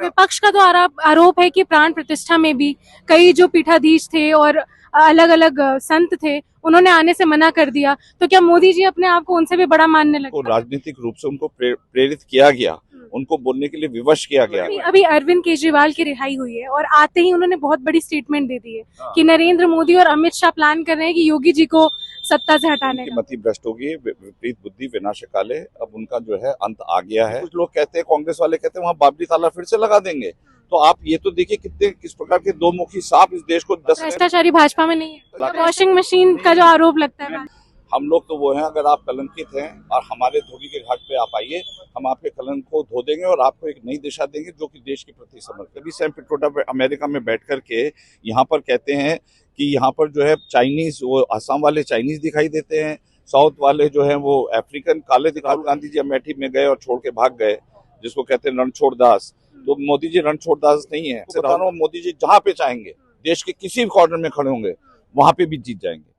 विपक्ष का तो आरोप है कि प्राण प्रतिष्ठा में भी कई जो पीठाधीश थे और अलग अलग संत थे, उन्होंने आने से मना कर दिया। तो क्या मोदी जी अपने आप को उनसे भी बड़ा मानने लगे? को राजनीतिक रूप से उनको प्रेरित किया गया, उनको बोलने के लिए विवश किया गया। अभी अरविंद केजरीवाल की रिहाई हुई है और आते ही उन्होंने बहुत बड़ी स्टेटमेंट दे दी है कि नरेंद्र मोदी और अमित शाह प्लान कर रहे हैं कि योगी जी को सत्ता से हटाने का। मति भ्रष्ट होगी, विपरीत बुद्धि विनाश काले, अब उनका जो है अंत आ गया है। कुछ लोग कहते हैं, कांग्रेस वाले कहते हैं वहां बाबरी ताला फिर से लगा देंगे। तो आप ये तो देखिए किस प्रकार के दो मुखी सांप इस देश को भ्रष्टाचारी भाजपा में नहीं है। वॉशिंग मशीन का जो आरोप लगता है, हम लोग तो वो हैं, अगर आप कलंकित हैं और हमारे धोबी के घाट पे आप आइए, हम आपके कलंक को धो देंगे और आपको एक नई दिशा देंगे जो कि देश के प्रति समर्पित। कभी सैम पिट्रोडा अमेरिका में बैठ करके यहाँ पर कहते हैं कि यहाँ पर जो है चाइनीज, वो आसाम वाले चाइनीज दिखाई देते हैं, साउथ वाले जो है वो अफ्रीकन काले। राहुल गांधी जी अमेठी में गए और छोड़ के भाग गए, जिसको कहते हैं रणछोड़ दास। तो मोदी जी रणछोड़ दास नहीं है। मोदी जी जहाँ पे चाहेंगे, देश के किसी भी कॉर्नर में खड़े होंगे, वहां पे भी जीत जाएंगे।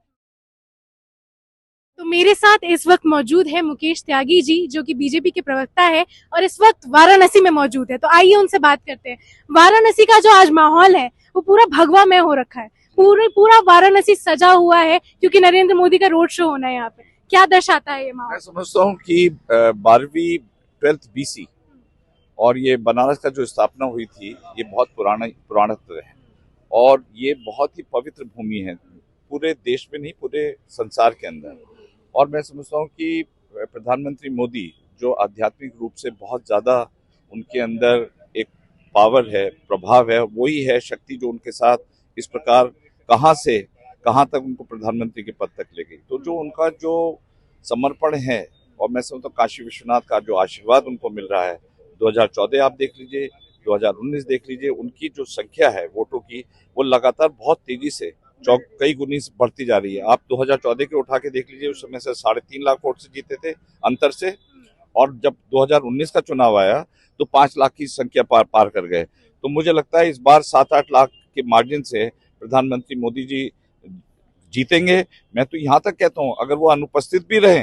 तो मेरे साथ इस वक्त मौजूद है मुकेश त्यागी जी, जो कि बीजेपी के प्रवक्ता है और इस वक्त वाराणसी में मौजूद है। तो आइए उनसे बात करते हैं। वाराणसी का जो आज माहौल है वो पूरा भगवामय हो रखा है। पूरा वाराणसी सजा हुआ है क्योंकि नरेंद्र मोदी का रोड शो होना है यहाँ पे। क्या दर्शाता है ये माहौल? मैं समझता हूँ कि 12वीं 12th BC और ये बनारस का जो स्थापना हुई थी, ये बहुत पुराणत्व है और ये बहुत ही पवित्र भूमि है पूरे देश में नहीं, पूरे संसार के अंदर। और मैं समझता हूँ कि प्रधानमंत्री मोदी जो आध्यात्मिक रूप से बहुत ज्यादा, उनके अंदर एक पावर है, प्रभाव है, वही है शक्ति जो उनके साथ इस प्रकार कहाँ से कहाँ तक उनको प्रधानमंत्री के पद तक ले गई। तो जो उनका जो समर्पण है, और मैं समझता हूँ काशी विश्वनाथ का जो आशीर्वाद उनको मिल रहा है, 2014 आप देख लीजिए, 2019 देख लीजिए, उनकी जो संख्या है वोटों की, वो लगातार बहुत तेजी से कई गुनी बढ़ती जा रही है। आप 2014 के उठा के देख लीजिए, उस समय से 3.5 लाख वोट से जीते थे अंतर से, और जब 2019 का चुनाव आया तो 5 लाख की संख्या पार कर गए। तो मुझे लगता है इस बार 7-8 लाख के मार्जिन से प्रधानमंत्री मोदी जी जीतेंगे। मैं तो यहाँ तक कहता हूँ अगर वो अनुपस्थित भी रहे,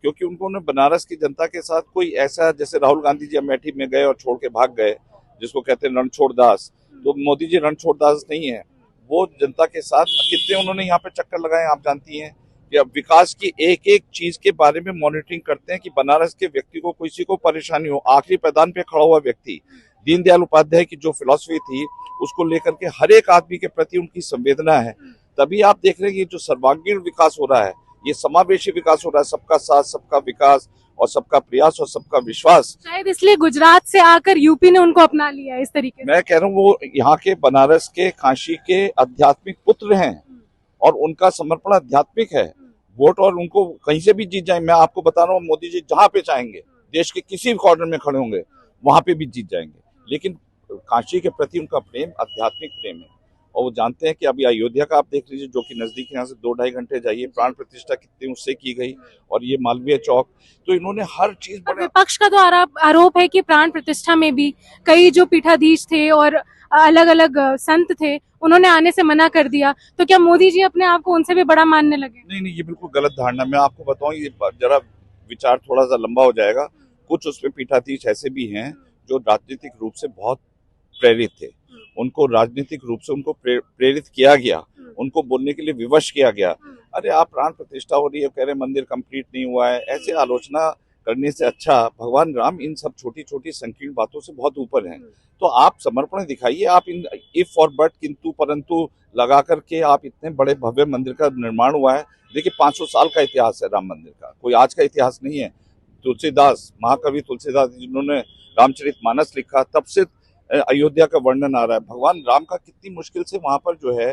क्योंकि उन्होंने बनारस की जनता के साथ कोई ऐसा, जैसे राहुल गांधी जी अमेठी में गए और छोड़ के भाग गए, जिसको कहते हैं रणछोड़ दास, तो मोदी जी रणछोड़ दास नहीं है। वो जनता के साथ कितने उन्होंने यहाँ पे चक्कर लगाए, आप जानती हैं कि अब विकास की एक एक चीज के बारे में मॉनिटरिंग करते हैं कि बनारस के व्यक्ति को किसी को परेशानी हो। आखिरी पैदान पे खड़ा हुआ व्यक्ति, दीनदयाल उपाध्याय की जो फिलॉसफी थी, उसको लेकर के हर एक आदमी के प्रति उनकी संवेदना है। तभी आप देख रहे हैं कि जो सर्वांगीण विकास हो रहा है, ये समावेशी विकास हो रहा है, सबका साथ, सबका विकास और सबका प्रयास और सबका विश्वास। शायद इसलिए गुजरात से आकर यूपी ने उनको अपना लिया है इस तरीके से। मैं कह रहा हूँ वो यहाँ के बनारस के, काशी के आध्यात्मिक पुत्र हैं और उनका समर्पण आध्यात्मिक है। वोट और उनको कहीं से भी जीत जाए, मैं आपको बता रहा हूँ, मोदी जी जहाँ पे चाहेंगे, देश के किसी भी कॉर्नर में खड़े होंगे, वहां पे भी जीत जाएंगे। लेकिन काशी के प्रति उनका प्रेम आध्यात्मिक प्रेम है और वो जानते हैं कि अभी अयोध्या का आप देख लीजिए, जो कि नजदीक यहाँ से 2-2.5 घंटे जाइए, प्राण प्रतिष्ठा कितनी उससे की गई, और ये मालवीय चौक, तो इन्होंने हर चीज। विपक्ष का तो आरोप है कि प्राण प्रतिष्ठा में भी कई जो पीठाधीश थे और अलग अलग संत थे, उन्होंने आने से मना कर दिया। तो क्या मोदी जी अपने आप को उनसे भी बड़ा मानने लगे? नहीं, ये बिल्कुल गलत धारणा। मैं आपको बताऊं, ये जरा विचार थोड़ा सा लंबा हो जाएगा। कुछ उसमें पीठाधीश ऐसे भी हैं जो राजनीतिक रूप से बहुत प्रेरित थे, उनको राजनीतिक रूप से उनको प्रेरित किया गया, उनको बोलने के लिए विवश किया गया। अरे आप प्राण प्रतिष्ठा हो रही है, कह रहे मंदिर कंप्लीट नहीं हुआ है, ऐसे आलोचना करने से अच्छा भगवान राम इन सब छोटी छोटी संकीर्ण बातों से बहुत ऊपर हैं। तो आप समर्पण दिखाइए, आप इन इफ और बट, किंतु परंतु लगा करके आप इतने बड़े भव्य मंदिर का निर्माण हुआ है। देखिए 500 साल का इतिहास है राम मंदिर का, कोई आज का इतिहास नहीं है। तुलसीदास, महाकवि तुलसीदास जिन्होंने रामचरितमानस लिखा, तब से अयोध्या का वर्णन आ रहा है। भगवान राम का कितनी मुश्किल से वहां पर जो है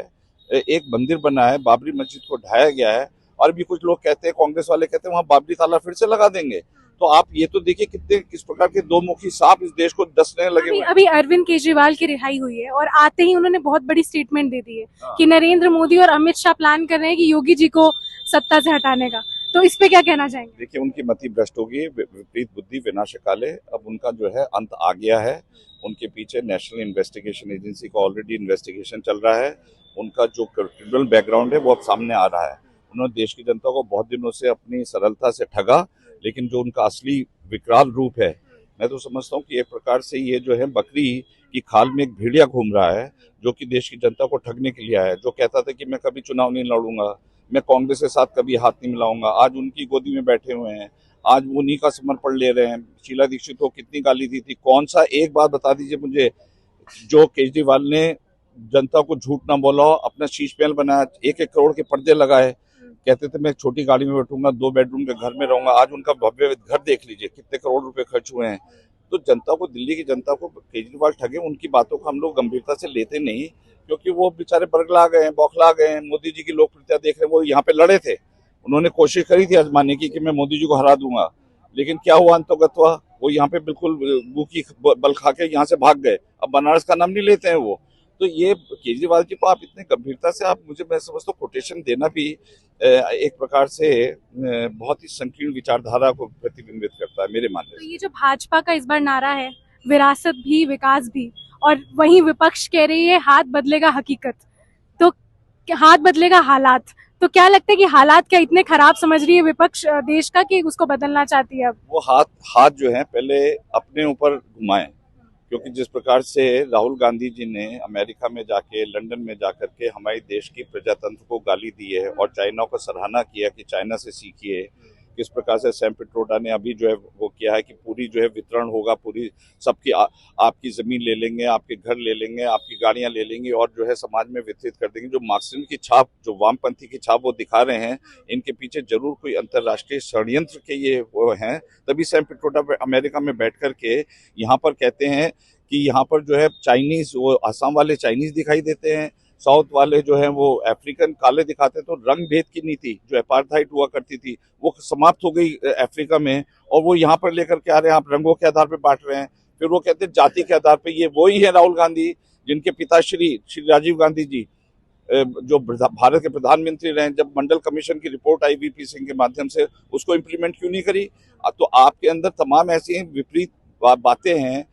एक मंदिर बना है, बाबरी मस्जिद को ढाया गया है, और भी कुछ लोग कहते हैं, कांग्रेस वाले कहते हैं वहां बाबरी ताला फिर से लगा देंगे। तो आप ये तो देखिए किस प्रकार के दो मुखी सांप इस देश को डसने लगे। अभी अरविंद केजरीवाल की रिहाई हुई है और आते ही उन्होंने बहुत बड़ी स्टेटमेंट दे दी है कि नरेंद्र मोदी और अमित शाह प्लान कर रहे हैं कि योगी जी को सत्ता से हटाने का। तो इस पे क्या कहना चाहेंगे? देखिए उनकी मति भ्रष्ट होगी, विपरीत बुद्धि विनाश काले, अब उनका जो है अंत आ गया है। उनके पीछे नेशनल इन्वेस्टिगेशन एजेंसी का ऑलरेडी इन्वेस्टिगेशन चल रहा है। उनका जो क्रिमिनल बैकग्राउंड है वो अब सामने आ रहा है। उन्होंने देश की जनता को बहुत दिनों से अपनी सरलता से ठगा, लेकिन जो उनका असली विकराल रूप है मैं तो समझता हूँ कि एक प्रकार से ये जो है बकरी की खाल में एक भेड़िया घूम रहा है, जो कि देश की जनता को ठगने के लिए आया है, जो कहता था कि मैं कभी चुनाव नहीं लड़ूंगा, मैं कांग्रेस के साथ कभी हाथ नहीं मिलाऊंगा, आज उनकी गोदी में बैठे हुए हैं, आज वो उन्हीं का समर्पण ले रहे हैं। शीला दीक्षित को कितनी गाली दी थी, कौन सा एक बात बता दीजिए मुझे जो केजरीवाल ने जनता को झूठ ना बोला, अपना शीश महल बनाया, 1-1 करोड़ के पर्दे लगाए, कहते थे मैं एक छोटी गाड़ी में बैठूंगा, 2 बेडरूम के घर में रहूंगा, आज उनका भव्य घर देख लीजिए, कितने करोड़ रुपए खर्च हुए हैं। तो जनता को, दिल्ली की जनता को केजरीवाल ठगे, उनकी बातों को हम लोग गंभीरता से लेते नहीं, क्योंकि वो बेचारे बरगला गए हैं, बौखला गए हैं। मोदी जी की लोकप्रियता देख रहे हैं, वो यहाँ पे लड़े थे, उन्होंने कोशिश करी थी आजमाने की कि मैं मोदी जी को हरा दूंगा, लेकिन क्या हुआ, अंतोगत हुआ, वो यहाँ पे बिल्कुल मुंह की बल खा के यहाँ से भाग गए, अब बनारस का नाम नहीं लेते हैं वो। तो ये केजरीवाल जी को आप इतने गंभीरता से, आप मुझे, मैं समझता हूँ कोटेशन देना भी एक प्रकार से बहुत ही संकीर्ण विचारधारा को प्रतिबिंबित करता है मेरे मानने तो से। ये जो भाजपा का इस बार नारा है, विरासत भी विकास भी, और वहीं विपक्ष कह रही है हाथ बदलेगा हकीकत, तो हाथ बदलेगा हालात, तो क्या लगता है कि हालात क्या इतने खराब समझ रही है विपक्ष देश का कि उसको बदलना चाहती है अब? वो हाथ हाथ जो है पहले अपने ऊपर घुमाएं, क्योंकि जिस प्रकार से राहुल गांधी जी ने अमेरिका में जाके, लंदन में जाकर के हमारे देश की प्रजातंत्र को गाली दी है और चाइना को सराहना किया कि चाइना से सीखिए, किस प्रकार से सैम पिट्रोडा ने अभी जो है वो किया है कि पूरी जो है वितरण होगा, पूरी सबकी आपकी जमीन ले लेंगे, आपके घर ले लेंगे, आपकी गाड़ियां ले लेंगे और जो है समाज में वितरित कर देंगे। जो मार्क्सिज्म की छाप, जो वामपंथी की छाप वो दिखा रहे हैं, इनके पीछे जरूर कोई अंतर्राष्ट्रीय षड्यंत्र के ये वो हैं। तभी सैम पिट्रोडा अमेरिका में बैठ करके यहाँ पर कहते हैं कि यहाँ पर जो है चाइनीज, वो आसाम वाले चाइनीज दिखाई देते हैं, साउथ वाले जो है वो अफ्रीकन काले दिखाते हैं। तो रंग भेद की नीति जो अपार्थाइड हुआ करती थी वो समाप्त हो गई अफ्रीका में, और वो यहाँ पर लेकर के आ रहे हैं, आप रंगों के आधार पर बांट रहे हैं। फिर वो कहते हैं जाति के आधार पर। ये वही है राहुल गांधी जिनके पिता श्री राजीव गांधी जी जो भारत के प्रधानमंत्री रहे, जब मंडल कमीशन की रिपोर्ट आई वीपी सिंह के माध्यम से, उसको इम्प्लीमेंट क्यों नहीं करी? तो आपके अंदर तमाम ऐसी विपरीत बातें हैं।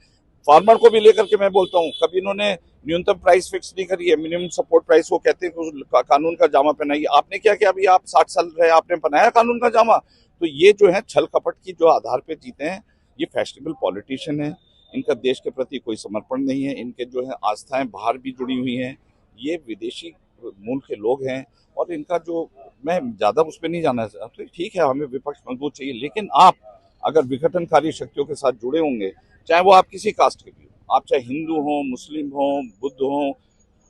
फार्मर को भी लेकर के मैं बोलता हूँ, कभी इन्होंने न्यूनतम प्राइस फिक्स नहीं करी है, मिनिमम सपोर्ट प्राइस वो कहते हैं कि कानून का जामा पहनाइए। आपने क्या किया? अभी आप 60 साल रहे, आपने बनाया कानून का जामा? तो ये जो है छल कपट की जो आधार पे जीते हैं, ये फैशनेबल पॉलिटिशियन है, इनका देश के प्रति कोई समर्पण नहीं है, इनके जो है आस्थाएं बाहर भी जुड़ी हुई हैं, ये विदेशी मूल के लोग हैं। और इनका जो, मैं ज्यादा उसमें नहीं जाना चाहता, ठीक है हमें विपक्ष मजबूत चाहिए, लेकिन आप अगर विघटनकारी शक्तियों के साथ जुड़े होंगे, चाहे वो आप किसी कास्ट के भी हो, आप चाहे हिंदू हो, मुस्लिम हो, बुद्ध हो,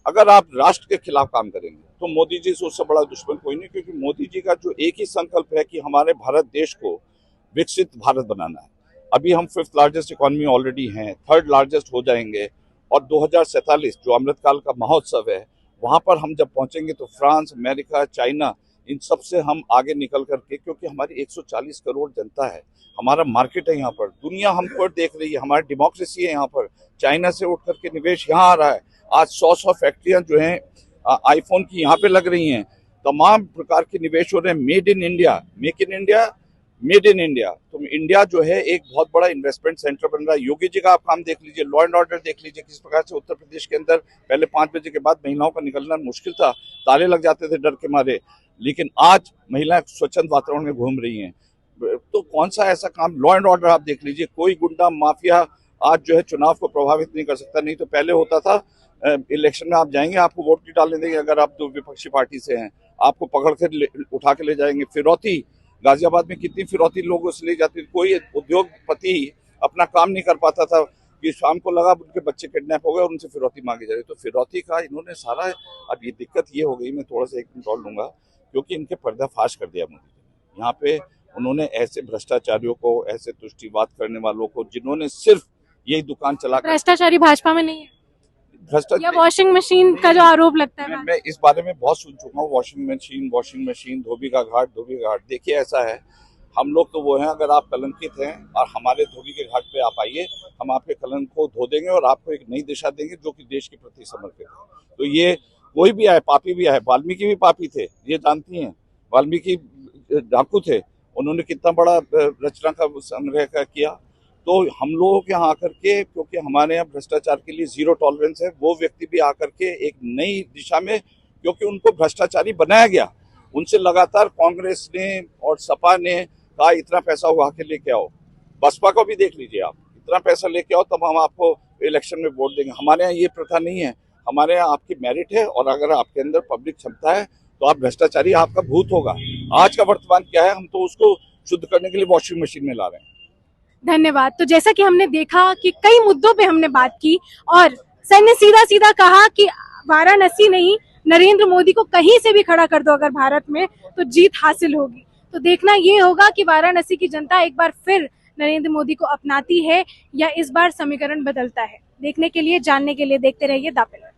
अगर आप राष्ट्र के खिलाफ काम करेंगे तो मोदी जी से उससे बड़ा दुश्मन कोई नहीं। क्योंकि मोदी जी का जो एक ही संकल्प है कि हमारे भारत देश को विकसित भारत बनाना है। अभी हम 5th लार्जेस्ट इकोनॉमी ऑलरेडी हैं, 3rd लार्जेस्ट हो जाएंगे, और 2047 जो अमृतकाल का महोत्सव है, वहां पर हम जब पहुंचेंगे तो फ्रांस, अमेरिका, चाइना, इन सब से हम आगे निकल करके, क्योंकि हमारी 140 करोड़ जनता है, हमारा मार्केट है यहाँ पर, दुनिया हमको देख रही है, हमारी डेमोक्रेसी है यहाँ पर, चाइना से उठ करके निवेश यहाँ आ रहा है। आज 100 फैक्ट्रियां जो हैं आईफोन की यहाँ पे लग रही हैं, तमाम प्रकार के निवेश हो रहे हैं। Made in India, make in India, made in India. तो इंडिया जो है एक बहुत बड़ा इन्वेस्टमेंट सेंटर बन रहा है। योगी जी का आप काम देख लीजिए, लॉ एंड ऑर्डर देख लीजिए, किस प्रकार से उत्तर प्रदेश के अंदर पहले 5 बजे के बाद महिलाओं का निकलना मुश्किल था, ताले लग जाते थे डर के मारे, लेकिन आज महिलाएं स्वच्छंद वातावरण में घूम रही हैं। तो कौन सा ऐसा काम, लॉ एंड ऑर्डर आप देख लीजिए, कोई गुंडा माफिया आज जो है चुनाव को प्रभावित नहीं कर सकता। नहीं तो पहले होता था, इलेक्शन में आप जाएंगे, आपको वोट नहीं डालने देंगे अगर आप तो विपक्षी पार्टी से हैं, आपको पकड़ कर उठा के ले जाएंगे। फिरौती, गाजियाबाद में कितनी फिरौती लोगों से ली जाती थी, कोई उद्योगपति अपना काम नहीं कर पाता था कि शाम को लगा उनके बच्चे किडनैप हो गए और उनसे फिरौती मांगी जा रही। तो फिरौती का इन्होंने सारा, अब ये दिक्कत ये हो गई, मैं थोड़ा सा 1 मिनट और लूंगा, क्योंकि इनके पर्दाफाश कर दिया मोदी ने। यहाँ पे उन्होंने ऐसे भ्रष्टाचारियों को, ऐसे तुष्टिवाद करने वालों को, जिन्होंने सिर्फ यही दुकान चला, भ्रष्टाचारी भाजपा में नहीं है या भ्रष्टाचार, वॉशिंग मशीन का जो आरोप लगता है? मैं इस बारे में बहुत सुन चुका हूँ। वॉशिंग मशीन, धोबी का घाट। देखिए ऐसा है, हम लोग तो वो हैं, अगर आप कलंकित हैं और हमारे धोबी के घाट पे आप आइए, हम आपके कलंक को धो देंगे और आपको एक नई दिशा देंगे जो कि देश के प्रति समर्पित है। तो ये कोई भी आए, पापी भी आए, वाल्मीकि भी पापी थे, ये जानती हैं, वाल्मीकि डाकू थे, उन्होंने कितना बड़ा रचना का संग्रह किया। तो हम लोगों के यहाँ आकर के, क्योंकि हमारे यहाँ भ्रष्टाचार के लिए 0 टॉलरेंस है, वो व्यक्ति भी आकर के एक नई दिशा में, क्योंकि उनको भ्रष्टाचारी बनाया गया, उनसे लगातार कांग्रेस ने और सपा ने कहा इतना पैसा उगा के लेके आओ। बसपा को भी देख लीजिए आप, इतना पैसा लेके आओ तब हम आपको इलेक्शन में वोट देंगे। हमारे यहाँ ये प्रथा नहीं है। हमारे यहाँ आपकी मेरिट है और अगर आपके अंदर पब्लिक क्षमता है तो आप भ्रष्टाचारी आपका भूत होगा। आज का वर्तमान क्या है, हम तो उसको शुद्ध करने के लिए वॉशिंग मशीन में ला रहे हैं। धन्यवाद। तो जैसा कि हमने देखा कि कई मुद्दों पे हमने बात की और सर ने सीधा सीधा कहा कि वाराणसी नहीं, नरेंद्र मोदी को कहीं से भी खड़ा कर दो अगर भारत में तो जीत हासिल होगी। तो देखना ये होगा कि वाराणसी की जनता एक बार फिर नरेंद्र मोदी को अपनाती है या इस बार समीकरण बदलता है। देखने के लिए, जानने के लिए देखते रहिए द पिलर।